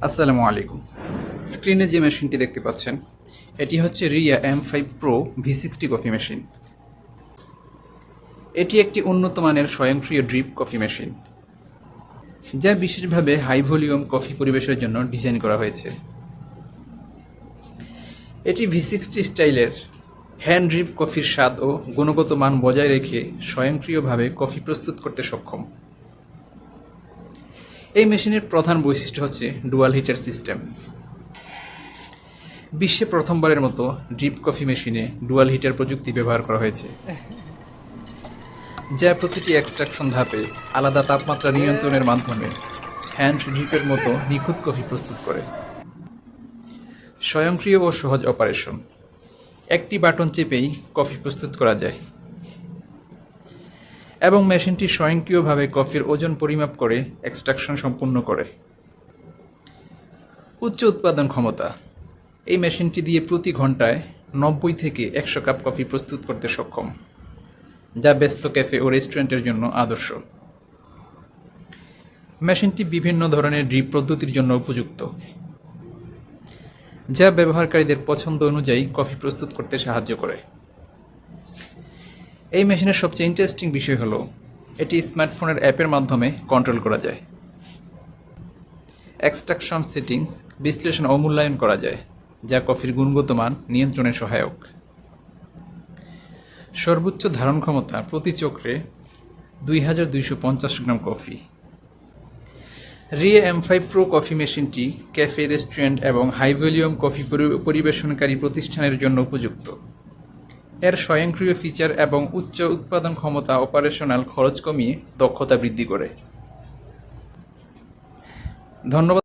আসসালামু আলাইকুম। স্ক্রিনে যে মেশিনটি দেখতে পাচ্ছেন এটি হচ্ছে Riya M5 Pro V60 coffee machine. এটি একটি উন্নত মানের স্বয়ংক্রিয় ড্রিপ কফি মেশিন, যা বিশেষভাবে হাই ভলিউম কফি পরিবেশের জন্য ডিজাইন করা হয়েছে। এটি V60 স্টাইলের হ্যান্ড ড্রিপ কফির স্বাদ ও গুণগত মান বজায় রেখে স্বয়ংক্রিয়ভাবে কফি প্রস্তুত করতে সক্ষম। এই মেশিনের প্রধান বৈশিষ্ট্য হচ্ছে ডুয়াল হিটার সিস্টেম। বিশ্বে প্রথমবারের মতো ড্রিপ কফি মেশিনে ডুয়াল হিটার প্রযুক্তি ব্যবহার করা হয়েছে, যা প্রতিটি এক্সট্রাকশন ধাপে আলাদা তাপমাত্রা নিয়ন্ত্রণের মাধ্যমে হ্যান্ড ড্রিপের মতো নিখুঁত কফি প্রস্তুত করে। স্বয়ংক্রিয় ও সহজ অপারেশন, একটি বাটন চেপেই কফি প্রস্তুত করা যায় এবং মেশিনটি স্বয়ংক্রিয়ভাবে কফির ওজন পরিমাপ করে এক্সট্রাকশন সম্পূর্ণ করে। উচ্চ উৎপাদন ক্ষমতা, এই মেশিনটি দিয়ে প্রতি ঘন্টায় 90 থেকে 100 কাপ কফি প্রস্তুত করতে সক্ষম, যা ব্যস্ত ক্যাফে ও রেস্টুরেন্টের জন্য আদর্শ। মেশিনটি বিভিন্ন ধরনের ড্রিপ পদ্ধতির জন্য উপযুক্ত, যা ব্যবহারকারীদের পছন্দ অনুযায়ী কফি প্রস্তুত করতে সাহায্য করে। এই মেশিনের সবচেয়ে ইন্টারেস্টিং বিষয় হলো এটি স্মার্টফোনের অ্যাপের মাধ্যমে কন্ট্রোল করা যায়। এক্সট্রাকশন সেটিংস বিশ্লেষণ ও মূল্যায়ন করা যায়, যা কফির গুণগত মান নিয়ন্ত্রণে সহায়ক। সর্বোচ্চ ধারণ ক্ষমতা প্রতি চক্রে 2250 গ্রাম coffee. Riya M5 Pro coffee মেশিনটি ক্যাফে, রেস্টুরেন্ট এবং হাই ভলিউম কফি পরিবেশনকারী প্রতিষ্ঠানের জন্য উপযুক্ত। এর স্বয়ংক্রিয় ফিচার এবং উচ্চ উৎপাদন ক্ষমতা অপারেশনাল খরচ কমিয়ে দক্ষতা বৃদ্ধি করে। ধন্যবাদ।